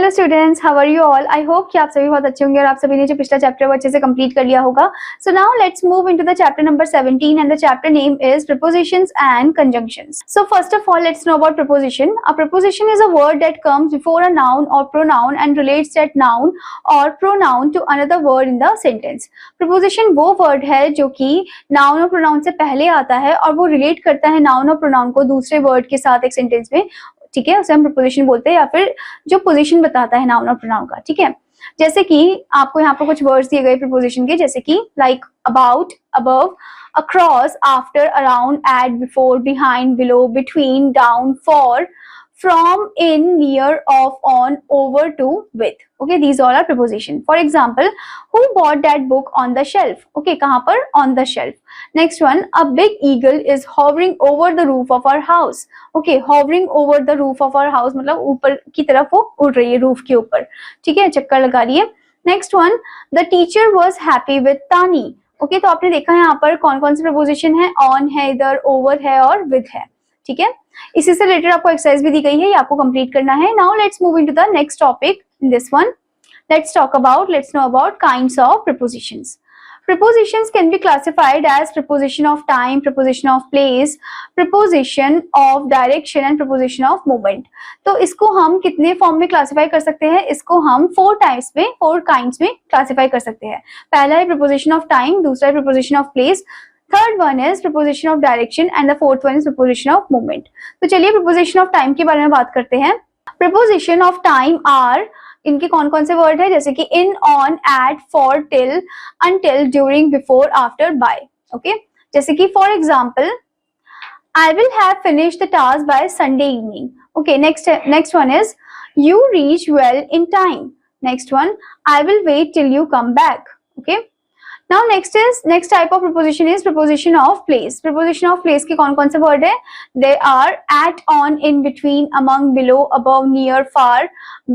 Hello students, how are you all. I hope कि आप सभी बहुत अच्छे होंगे और आप सभी ने जो पिछला चैप्टर वो अच्छे से कंप्लीट कर लिया होगा। So now let's move into the chapter number 17 and the chapter name is prepositions and conjunctions. So first of all, let's know about preposition. A preposition is a word that comes before a noun or pronoun and relates that noun or pronoun to another word in the sentence. Preposition वो word है जो कि noun और pronoun से पहले आता है और वो relate करता है noun और pronoun को दूसरे word के साथ एक sentence में, ठीक है, उसे हम प्रपोजिशन बोलते हैं या फिर जो पोजीशन बताता है नाउन और प्रोनाउन का। ठीक है, जैसे कि आपको यहाँ पर कुछ वर्ड्स दिए गए प्रपोजिशन के, जैसे कि like, about, above, across, after, around, at, before, behind, below, between, down, for, from, in, near, of, on, over, to, with. Okay, these all are preposition. For example, who bought that book on the shelf? Okay, कहाँ पर? On the shelf. Next one, a big eagle is hovering over the roof of our house. Okay, hovering over the roof of our house मतलब ऊपर की तरफ वो उड़ रही है, रूफ के ऊपर, ठीक है, चक्कर लगा रही है। Next one, the teacher was happy with Tani. Okay, तो आपने देखा है यहाँ पर कौन कौन से प्रपोजिशन है, on है, इधर, over है और with है, ठीक है। इसी से रिलेटेड आपको एक्सरसाइज भी दी गई है, ये आपको कंप्लीट करना है। Now let's move into the next topic in this one. Let's know about kinds of prepositions. Prepositions can be classified as preposition of time, preposition of place, preposition of direction and preposition of movement. तो इसको हम कितने form में classify कर सकते हैं? इसको हम फोर काइंड्स में क्लासिफाई कर सकते हैं। पहला है preposition of time, दूसरा है preposition of place, third one is preposition of direction and the fourth one is preposition of movement. तो चलिए preposition of time के बारे में बात करते हैं। preposition of time are, इनके कौन कौन से वर्ड है, जैसे कि in, on, at, for, till, until, during, before, after, by. Okay, जैसे कि for example, I will have finished the task by Sunday evening. Okay, next one is you reach well in time. Next one, I will wait till you come back. Okay, now next type of preposition is preposition of place. Preposition of place के कौन कौन से word है? They are at, on, in, between, among, below, above, near, far,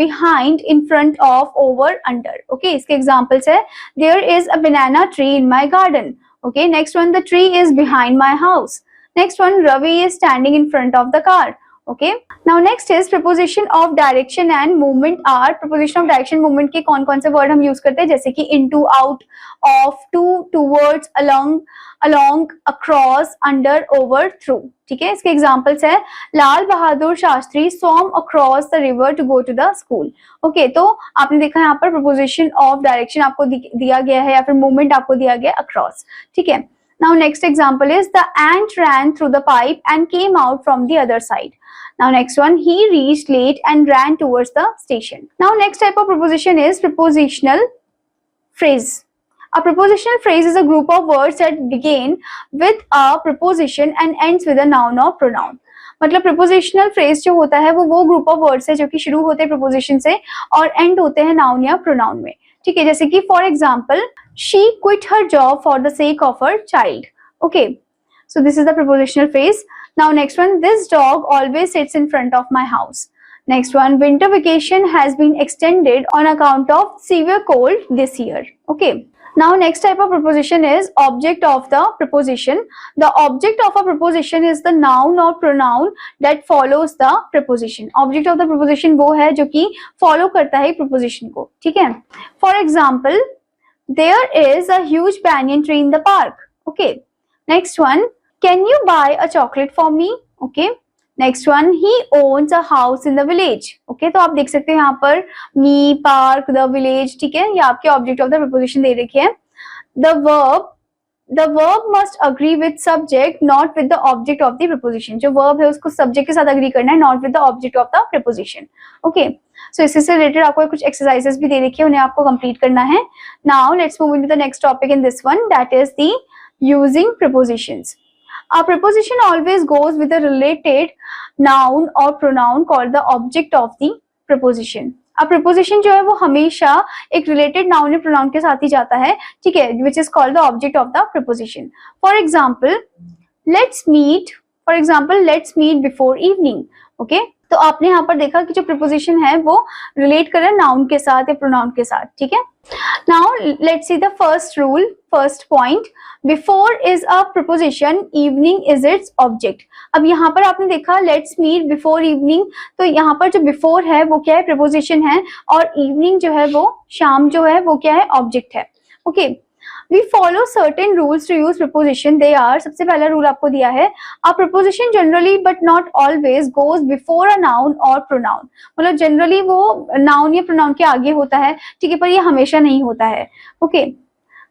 behind, in front of, over, under. Okay, इसके examples है, there is a banana tree in my garden. Okay, next one, the tree is behind my house. Next one, Ravi is standing in front of the car. Okay, now next is preposition of direction and movement are, preposition of direction movement के कौन कौन से word हम use करते हैं, जैसे कि into, out, off, to, towards, along, across, under, over, through. ठीक है, इसके एग्जांपल्स है, Lal Bahadur Shastri swam across the river to go to the school. Okay, तो आपने देखा यहाँ पर preposition of direction आपको दिया गया है या फिर movement आपको दिया गया across. ठीक है, now next example is the ant ran through the pipe and came out from the other side. Now next one, he reached late and ran towards the station. Now next type of preposition is prepositional phrase. A prepositional phrase is a group of words that begin with a preposition and ends with a noun or pronoun. मतलब prepositional phrase जो होता है वो group of words है जो कि शुरू होते हैं preposition से और end होते हैं noun या pronoun में, ठीक है। जैसे कि for example, she quit her job for the sake of her child. Okay, so this is the prepositional phrase. Now next one, this dog always sits in front of my house. Next one, winter vacation has been extended on account of severe cold this year. Okay, now next type of preposition is object of the preposition. The object of a preposition is the noun or pronoun that follows the preposition. Object of the preposition वो है जो कि follow करता है preposition को, ठीक है। For example, there is a huge banyan tree in the park. Okay, next one, can you buy a chocolate for me? Okay, next one, he owns a house in the village. Okay, तो आप देख सकते हैं यहाँ पर me, park, the village, ठीक है, ये आपके object of the preposition दे रखे हैं। The verb must agree with subject, not with the object of the preposition. जो verb है उसको subject के साथ agree करना है, not with the object of the preposition. Okay, so इससे related आपको कुछ exercises भी दे रखे हैं, उन्हें आपको complete करना है। Now let's move into the next topic in this one, that is the using prepositions. A preposition always goes with a related noun or pronoun called the object of the preposition. A preposition जो है वो हमेशा एक related noun या pronoun के साथ ही जाता है, ठीक है, which is called the object of the preposition. For example, let's meet before evening. Okay, तो आपने यहाँ पर देखा कि जो प्रीपोजिशन है वो रिलेट कर रहा है नाउन के साथ या प्रोनाउन के साथ, ठीक है। Now let's see the first rule, first point, before is a preposition, evening is its object. अब यहाँ पर आपने देखा लेट्स मीट बिफोर इवनिंग, तो यहाँ पर जो बिफोर है वो क्या है, प्रीपोजिशन है, और इवनिंग जो है वो शाम जो है वो क्या है, ऑब्जेक्ट है। Okay, we follow certain rules to use preposition, they are, सबसे पहला रूल आपको दिया है, a preposition generally but not always goes before a noun और प्रोनाउन, मतलब जनरली वो नाउन या प्रोनाउन के आगे होता है, ठीक है, पर ये हमेशा नहीं होता है। Okay,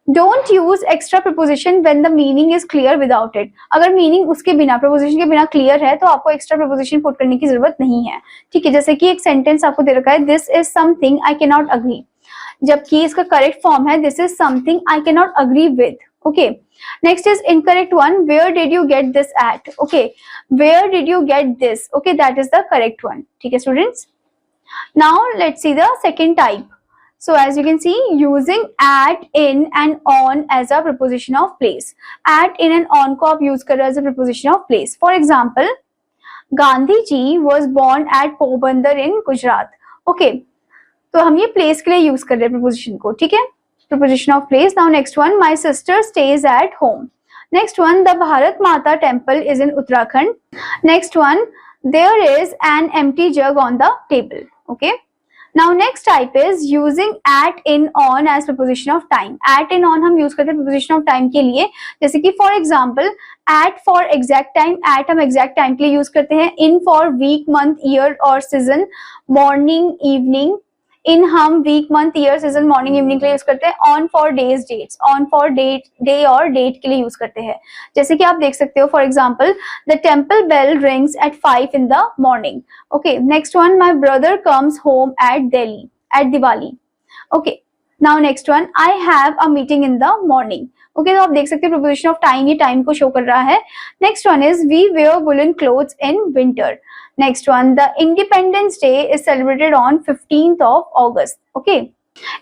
don't use extra preposition when the meaning is clear without it, अगर मीनिंग उसके बिना, प्रीपोजिशन के बिना क्लियर है तो आपको एक्स्ट्रा प्रीपोजिशन पुट करने की जरूरत नहीं है, ठीक है। जैसे कि एक सेंटेंस आपको दे रखा है, this is something I cannot agree, जबकि इसका करेक्ट फॉर्म है this is something I cannot agree with. Okay, next is incorrect one, where did you get this at, okay, where did you get this, okay, that is the correct one, ठीक है students. Now let's see the second type. So as you can see, using at, in and on as a preposition of place. At, in and on को आप use कर रहे हो as a preposition of place. For example, Gandhi ji was born at Porbandar in Gujarat. Okay, तो हम ये place के लिए use कर रहे हैं preposition को, ठीक है, preposition of place. Now next one, my sister stays at home. Next one, the Bharat Mata temple is in Uttarakhand. Next one, there is an empty jug on the table. Okay. Now next type is using at, in, on as preposition of time. At, in, on हम use करते हैं preposition of time के लिए, जैसे कि for example at for exact time, at हम exact time के लिए use करते हैं, in for week, month, year और season, morning, evening, in हम week, month, year, season, morning, evening के लिए यूज करते हैं, on for days, dates, on for date, day और date के लिए यूज करते हैं। जैसे कि आप देख सकते हो for example, the temple bell rings at 5 in the morning. Okay, next one, my brother comes home at Diwali. Okay, now next one, I have a meeting in the morning. Okay, तो आप देख सकते हैं preposition of time, ये time को show कर रहा है। Next one is we wear woolen clothes in winter. Next one, the Independence Day is celebrated on 15th of August. Okay,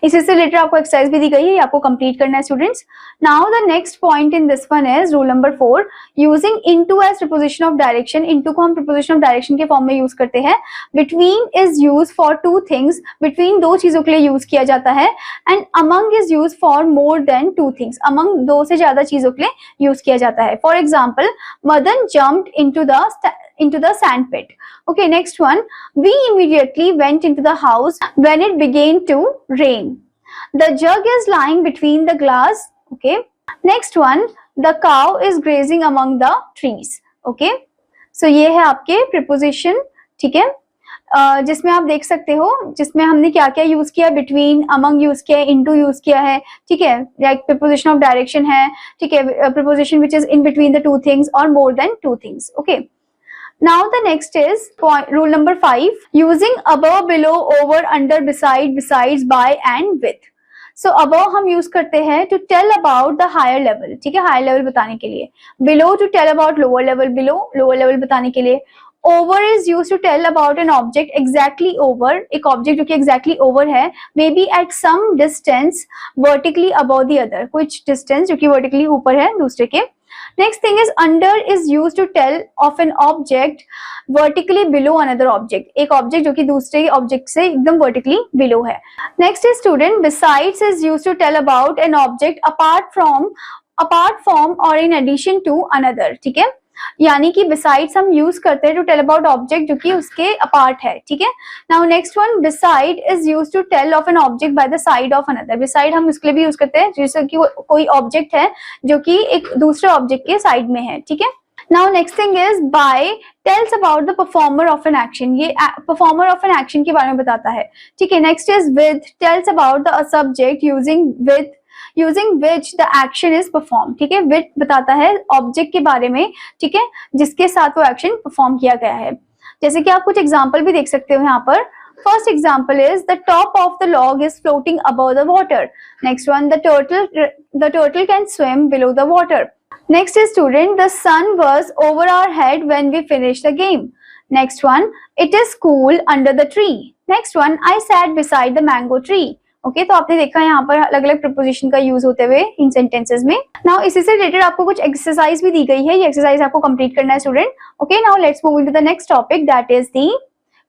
इसी से रिलेटेड आपको एक्सरसाइज भी दी गई है, ये आपको कंप्लीट करना है students. Now the next point in this one is rule number 4, using into as preposition of direction. Into को हम प्रीपोजिशन ऑफ डायरेक्शन के फॉर्म में यूज करते हैं। Between is use for two things, between दो चीजों के लिए यूज किया जाता है। And among is use for more than two things, among दो से ज्यादा चीजों के लिए यूज किया जाता है। For example, Madan jumped into the sand pit. Okay, next one, we immediately went into the house when it began to rain. The jug is lying between the glass. Okay, next one, the cow is grazing among the trees. Okay, so ये है आपके preposition, ठीक है, जिसमें आप देख सकते हो, जिसमें हमने क्या क्या यूज किया, बिटवीन, अमंग यूज किया है, इनटू यूज किया है, ठीक है, लाइक प्रीपोजिशन ऑफ डायरेक्शन है, ठीक है, preposition which is in between the two things और more than two things. Okay, now the next is rule number 5, using above, below, over, under, beside, besides, by and with. So above हम use करते हैं to tell about the higher level, ठीक है, higher level बताने के लिए। below to tell about lower level, below lower level बताने के लिए। over is used to tell about an object exactly over, एक object जो कि exactly over है, maybe at some distance vertically above the other, कुछ distance जो कि vertically ऊपर है दूसरे के। Next thing is under is used to tell of an object vertically below another object, एक object जो कि दूसरे object से एकदम vertically below है। Next is student, besides is used to tell about an object apart from or in addition to another, ठीक है, यानी कि besides हम यूज करते हैं to tell about object जो कि उसके apart है, ठीक है। Now next one, beside is used to tell of an object by the side of another. beside हम इसके लिए भी यूज करते हैं जैसे कि कोई object है जो कि एक दूसरे object के साइड में है, ठीक है। Now next thing is by tells about the performer of an action, ये performer of an action के बारे में बताता है, ठीक है। Next is with tells about the subject using which the action is performed, ठीक है, with बताता है ऑब्जेक्ट के बारे में, ठीक है, जिसके साथ वो एक्शन परफॉर्म किया गया है। जैसे कि आप कुछ एग्जांपल भी देख सकते हो यहाँ पर। First example is the top of the log is floating above the water. Next one, the turtle can swim below the water. Next is student, the sun was over our head when we finished the game. Next one, it is cool under the tree. Next one, I sat beside the mango tree. Okay, तो आपने देखा यहाँ पर अलग अलग preposition का use होते हुए इन सेंटेंसेस में। नाउ इसी से रिलेटेड आपको कुछ एक्सरसाइज भी दी गई है, ये एक्सरसाइज आपको कंप्लीट करना है student. Okay, now let's move into the next topic, that is the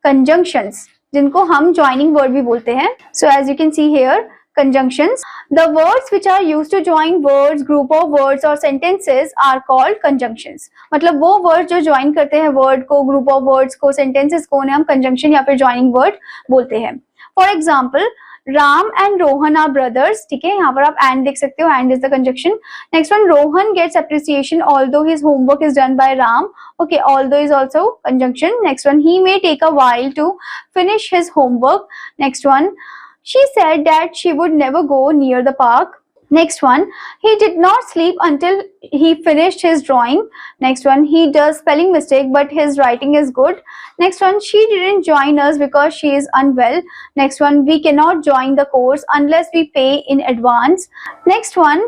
conjunctions, जिनको हम joining word भी बोलते हैं. So as you can see here, conjunctions, the words which are used to join words, group of words or sentences are called conjunctions. मतलब वो words जो join करते हैं word को, group of words को, sentences को, उन्हें हम conjunction या फिर joining word बोलते हैं. For example, Ram and Rohan are brothers. ठीक है, यहाँ पर आप and देख सकते हो, and is the conjunction. Next one, Rohan gets appreciation although his homework is done by Ram. Okay, although is also conjunction. Next one, he may take a while to finish his homework. Next one, she said that she would never go near the park. Next one, he did not sleep until he finished his drawing. Next one, he does spelling mistake but his writing is good. Next one, she didn't join us because she is unwell. Next one, we cannot join the course unless we pay in advance. Next one,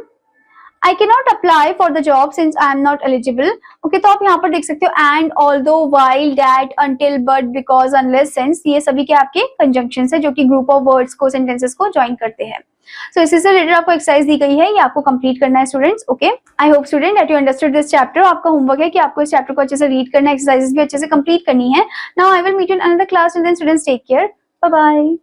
I cannot apply for the job since I am not eligible. Okay, तो आप यहाँ पर देख सकते हो and, although, while, that, until, but, because, unless, since, ये सभी के आपके conjunctions है जो कि group of words को, sentences को join करते हैं. So इसी से रिलेटेड आपको एक्सरसाइज दी गई है, ये आपको कंप्लीट करना है students. Okay, I hope student that you understood this chapter. आपका होमवर्क है कि आपको इस चैप्टर को अच्छे से रीड करना है, एक्सरसाइजेस भी अच्छे से कंप्लीट करनी है. Now I will meet you in another class, and then students take care, bye bye.